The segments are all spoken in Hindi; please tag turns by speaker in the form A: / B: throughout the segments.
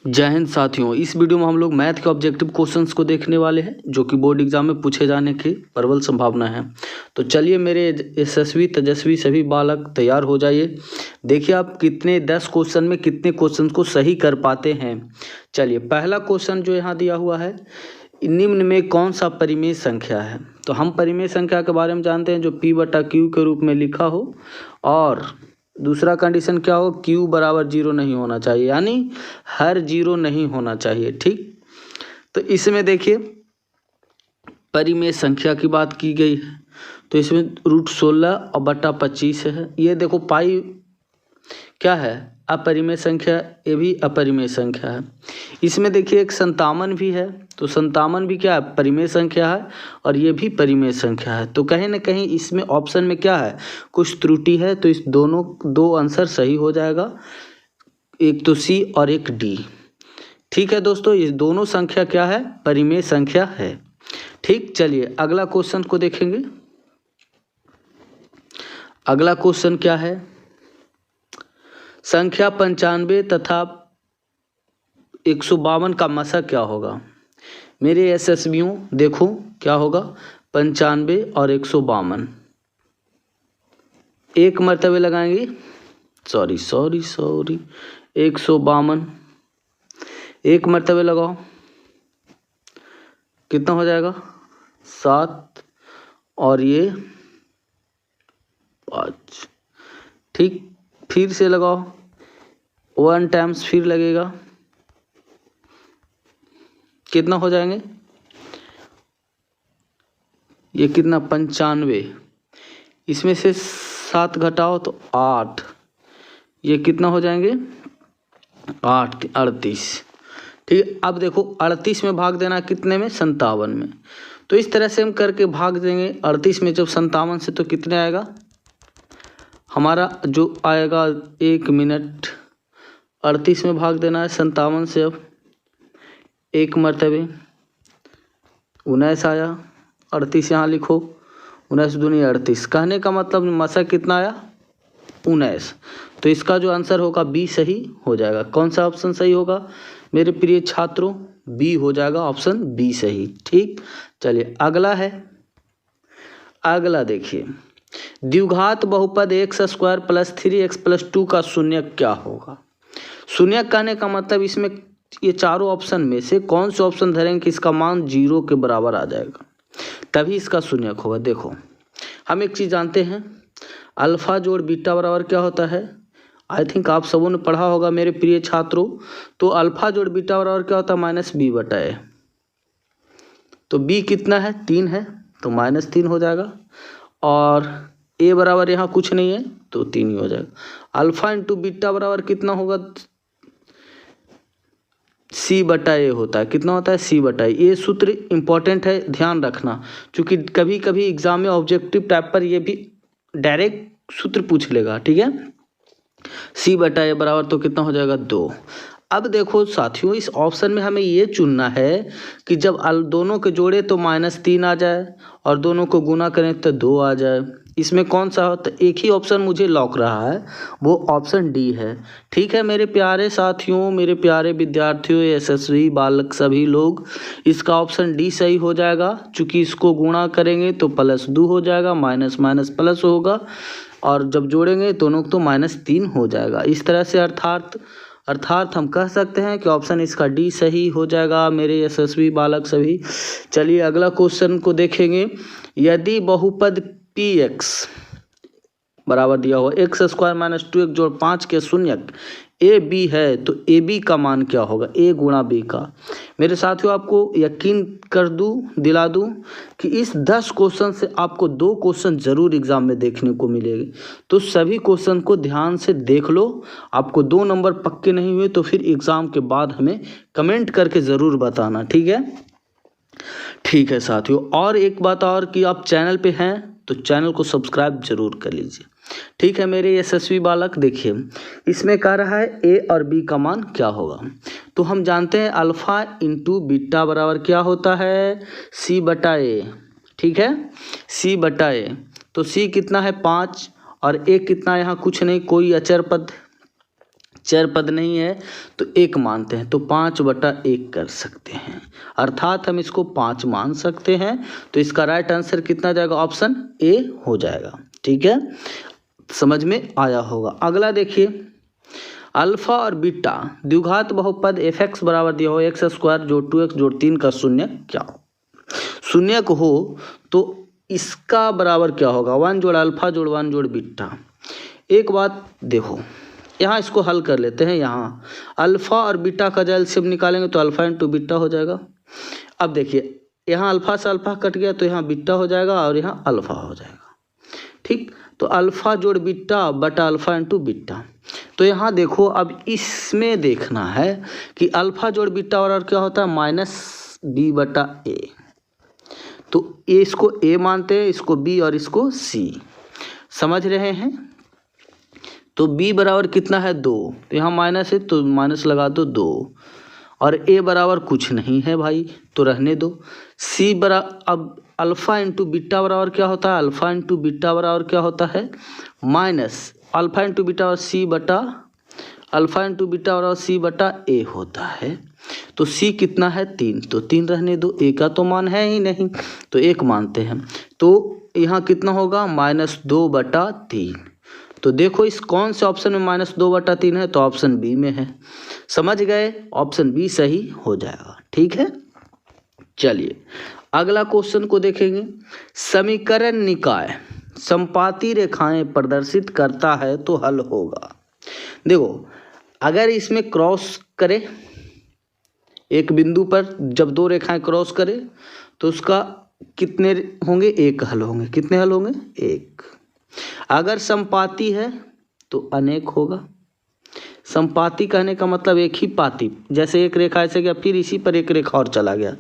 A: जय हिंद साथियों, इस वीडियो में हम लोग मैथ के ऑब्जेक्टिव क्वेश्चंस को देखने वाले हैं जो कि बोर्ड एग्जाम में पूछे जाने की प्रबल संभावना है। तो चलिए मेरे यशस्वी तेजस्वी सभी बालक तैयार हो जाइए। देखिए आप कितने 10 क्वेश्चन में कितने क्वेश्चन को सही कर पाते हैं। चलिए पहला क्वेश्चन जो यहाँ दिया हुआ है, निम्न में कौन सा परिमेय संख्या है। तो हम परिमेय संख्या के बारे में जानते हैं जो P/Q के रूप में लिखा हो, और दूसरा कंडीशन क्या हो, Q बराबर 0 नहीं होना चाहिए, यानी हर 0 नहीं होना चाहिए। ठीक, तो इसमें देखिए परिमेय संख्या की बात की गई है, तो इसमें √16 और बटा 25 है। ये देखो पाई क्या है, अपरिमेय संख्या, ये भी अपरिमेय संख्या है। इसमें देखिए एक 57 भी है, तो 57 भी क्या है, परिमेय संख्या है, और ये भी परिमेय संख्या है। तो कहीं ना कहीं इसमें ऑप्शन में क्या है, कुछ त्रुटि है, तो इस दोनों दो आंसर सही हो जाएगा, एक तो सी और एक डी। ठीक है दोस्तों, ये दोनों संख्या क्या है, परिमेय संख्या है। ठीक, चलिए अगला क्वेश्चन को देखेंगे। अगला क्वेश्चन क्या है, संख्या 95 तथा 152 का मसा क्या होगा। मेरे यशस्वियों देखो क्या होगा, 95 और 152 एक मर्तबे लगाएंगे, सॉरी 152 एक मर्तबे लगाओ, कितना हो जाएगा 7 और ये 5। ठीक, फिर से लगाओ, 1 टाइम्स फिर लगेगा, कितना हो जाएंगे, ये कितना 95, इसमें से 7 घटाओ तो 8, ये कितना हो जाएंगे 8 38। ठीक, अब देखो 38 में भाग देना कितने में, 57 में। तो इस तरह से हम करके भाग देंगे 38 में जब 57 से, तो कितने आएगा हमारा जो आएगा 1 मिनट। 38 में भाग देना है 57 से, अब एक मरतबे 19 आया, 38 यहाँ लिखो, 19 दूनी 38। कहने का मतलब मसा कितना आया 19। तो इसका जो आंसर होगा बी सही हो जाएगा। कौन सा ऑप्शन सही होगा मेरे प्रिय छात्रों, बी हो जाएगा, ऑप्शन बी सही। ठीक, चलिए अगला है। अगला देखिए, द्विघात बहुपद x² + 3x + 2 का शून्यक क्या होगा। शून्यक कहने का मतलब इसमें ये चारों ऑप्शन में से कौन से ऑप्शन धरेंगे कि इसका मान 0 के बराबर आ जाएगा, तभी इसका शून्यक होगा। देखो हम एक चीज़ जानते हैं, अल्फा जोड़ बीटा बराबर क्या होता है, आई थिंक आप सबों ने पढ़ा होगा मेरे प्रिय छात्रों। तो अल्फा जोड़ बीटा बराबर क्या होता है, -b/a। तो b कितना है, 3 है, तो -3 हो जाएगा, और a बराबर यहाँ कुछ नहीं है तो 3 ही हो जाएगा। अल्फा इंटू बीटा बराबर कितना होगा, c/a होता है। कितना होता है, c/a। ये सूत्र इंपॉर्टेंट है, ध्यान रखना, क्योंकि कभी कभी एग्जाम में ऑब्जेक्टिव टाइप पर ये भी डायरेक्ट सूत्र पूछ लेगा। ठीक है, c/a बराबर तो कितना हो जाएगा 2। अब देखो साथियों, इस ऑप्शन में हमें ये चुनना है कि जब दोनों के जोड़े तो -3 आ जाए और दोनों को गुना करें तो 2 आ जाए। इसमें कौन सा हो, तो एक ही ऑप्शन मुझे लॉक रहा है, वो ऑप्शन डी है। ठीक है मेरे प्यारे साथियों, मेरे प्यारे विद्यार्थियों, यशस्वी बालक सभी लोग, इसका ऑप्शन डी सही हो जाएगा, चूँकि इसको गुणा करेंगे तो +2 हो जाएगा, माइनस माइनस प्लस होगा, और जब जोड़ेंगे दोनों तो -3 हो जाएगा। इस तरह से अर्थात हम कह सकते हैं कि ऑप्शन इसका डी सही हो जाएगा मेरे यशस्वी बालक सभी। चलिए अगला क्वेश्चन को देखेंगे। यदि बहुपद px बराबर दिया हुआ x² - 2x जोड़ 5 के शून्यक ए बी है, तो ए बी का मान क्या होगा, a गुणा b का। मेरे साथियों आपको यकीन दिला दूं कि इस 10 क्वेश्चन से आपको 2 क्वेश्चन जरूर एग्जाम में देखने को मिलेंगे, तो सभी क्वेश्चन को ध्यान से देख लो। आपको 2 नंबर पक्के नहीं हुए तो फिर एग्जाम के बाद हमें कमेंट करके ज़रूर बताना। ठीक है, ठीक है साथियों, और एक बात और कि आप चैनल पे हैं तो चैनल को सब्सक्राइब जरूर कर लीजिए। ठीक है मेरे यशस्वी बालक, देखिए इसमें कह रहा है ए और बी का मान क्या होगा। तो हम जानते हैं अल्फा इंटू बीटा बराबर क्या होता है, c/a। ठीक है, c/a। तो c कितना है 5 और a कितना, यहाँ कुछ नहीं, कोई अचर पद। चर पद नहीं है तो 1 मानते हैं, तो 5/1 कर सकते हैं, अर्थात हम इसको 5 मान सकते हैं। तो इसका राइट आंसर कितना जाएगा, ऑप्शन ए हो जाएगा। ठीक है, समझ में आया होगा। अगला देखिए, अल्फा और बीटा द्विघात बहुपद fx बराबर दिया हो x² जोड़ 2x जोड़ 3 का शून्य क्या हो। शून्य को हो तो इसका बराबर क्या होगा, 1 जोड़ अल्फा जोड़ 1 जोड़ बीटा। एक बात देखो, यहाँ इसको हल कर लेते हैं। यहाँ अल्फा और बीटा का एलसीएम निकालेंगे तो अल्फा इंटू बीटा हो जाएगा। अब देखिए, यहाँ अल्फा से अल्फा कट गया तो यहाँ बीटा हो जाएगा और यहाँ अल्फा हो जाएगा। ठीक, तो अल्फा जोड़ बीटा बटा अल्फा इंटू बीटा। तो यहाँ देखो, अब इसमें देखना है कि अल्फा जोड़ बीटा और क्या होता है, -b/a। तो ए इसको a मानते हैं, इसको b और इसको c, समझ रहे हैं। तो b बराबर कितना है 2, तो यहाँ माइनस है तो माइनस लगा दो 2, और a बराबर कुछ नहीं है भाई तो रहने दो। c बराबर, अब अल्फ़ा इंटू बीटा बराबर क्या होता है, अल्फ़ा इंटू बीटा बराबर क्या होता है, माइनस अल्फ़ा इंटू बीटा और c बटा अल्फ़ा इंटू बीटा बराबर c बटा a होता है। तो c कितना है 3, तो 3 रहने दो, a का तो मान है ही नहीं तो 1 मानते हैं। तो यहाँ कितना होगा, -2/3। तो देखो इस कौन से ऑप्शन में -2/3 है, तो ऑप्शन बी में है। समझ गए, ऑप्शन बी सही हो जाएगा। ठीक है, चलिए अगला क्वेश्चन को देखेंगे। समीकरण निकाय संपाती रेखाएं प्रदर्शित करता है तो हल होगा। देखो, अगर इसमें क्रॉस करे, एक बिंदु पर जब 2 रेखाएं क्रॉस करे तो उसका कितने होंगे, 1 हल होंगे। कितने हल होंगे, 1। अगर संपाती है तो अनेक होगा। संपाती कहने का मतलब एक ही पाती, जैसे एक रेखा ऐसे गया फिर इसी पर एक रेखा और चला गया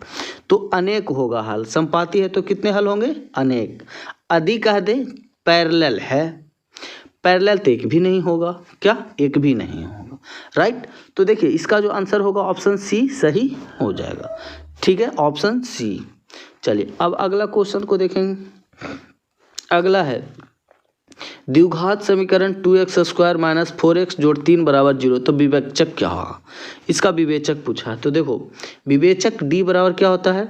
A: तो अनेक होगा हल। संपाती है तो कितने हल होंगे, अनेक। यदि कह दे पैरेलल है, पैरेलल तो एक भी नहीं होगा, क्या, एक भी नहीं होगा, राइट। तो देखिए इसका जो आंसर होगा ऑप्शन सी सही हो जाएगा। ठीक है, ऑप्शन सी। चलिए अब अगला क्वेश्चन को देखेंगे। अगला है द्विघात समीकरण 2x² - 4x जोड़ 3 बराबर 0, तो विवेचक क्या होगा। इसका विवेचक पूछा है। तो देखो विवेचक d बराबर क्या होता है,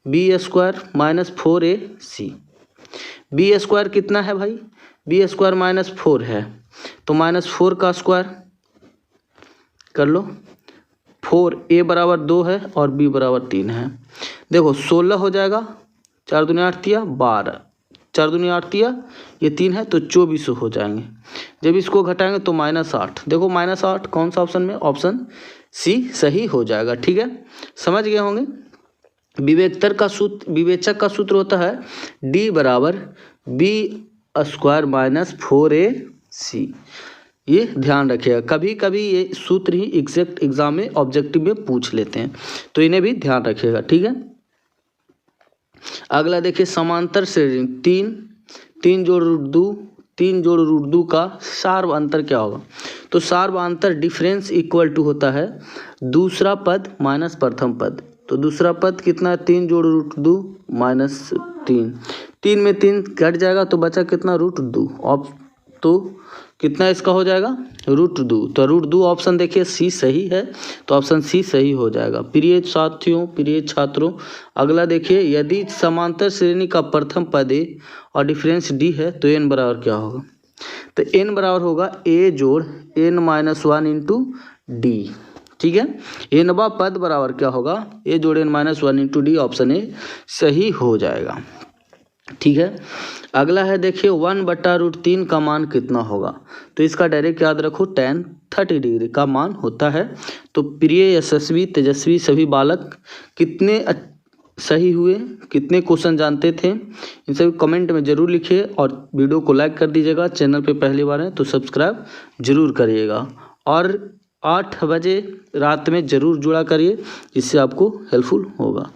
A: b² - 4ac। b² कितना है भाई, b² -4 है तो -4 का स्क्वायर कर लो। 4a बराबर 2 है और b बराबर 3 है। देखो 16 हो जाएगा, 4 दूनी 8 तिया 12, 4 दूनी 8 तिया ये 3 है तो 24 हो जाएंगे। जब इसको घटाएंगे तो -8। देखो -8 कौन सा ऑप्शन में, ऑप्शन सी सही हो जाएगा। ठीक है, समझ गए होंगे। विवेचक का सूत्र होता है d बराबर b² - 4ac। ये ध्यान रखिएगा, कभी कभी ये सूत्र ही एग्जैक्ट एग्जाम में ऑब्जेक्टिव में पूछ लेते हैं तो इन्हें भी ध्यान रखिएगा। ठीक है, अगला देखिए समांतर श्रेणी 3 जोड़ √2 का सार्वअंतर क्या होगा। तो सार्वअंतर डिफरेंस इक्वल टू होता है दूसरा पद माइनस प्रथम पद। तो दूसरा पद कितना है, 3 जोड़ √2 माइनस 3, 3 में 3 कट जाएगा तो बचा कितना, √2। अब तो कितना इसका हो जाएगा, √2। तो √2 ऑप्शन देखिए सी सही है तो ऑप्शन सी सही हो जाएगा। प्रिय साथियों, प्रिय छात्रों, अगला देखिए यदि समांतर श्रेणी का प्रथम पद ए और डिफरेंस डी है तो n बराबर क्या होगा। तो n बराबर होगा a जोड़ n-1 इंटू डी। ठीक है, nवा पद बराबर क्या होगा, a जोड़ n-1 into D, option A सही हो जाएगा। ठीक है, अगला है देखिए 1/√3 का मान कितना होगा। तो इसका डायरेक्ट याद रखो tan 30 डिग्री का मान होता है। तो प्रिय यशस्वी तेजस्वी सभी बालक कितने सही हुए, कितने क्वेश्चन जानते थे, इन सभी कमेंट में ज़रूर लिखिए और वीडियो को लाइक कर दीजिएगा। चैनल पे पहली बार है तो सब्सक्राइब जरूर करिएगा और 8 बजे रात में ज़रूर जुड़ा करिए, इससे आपको हेल्पफुल होगा।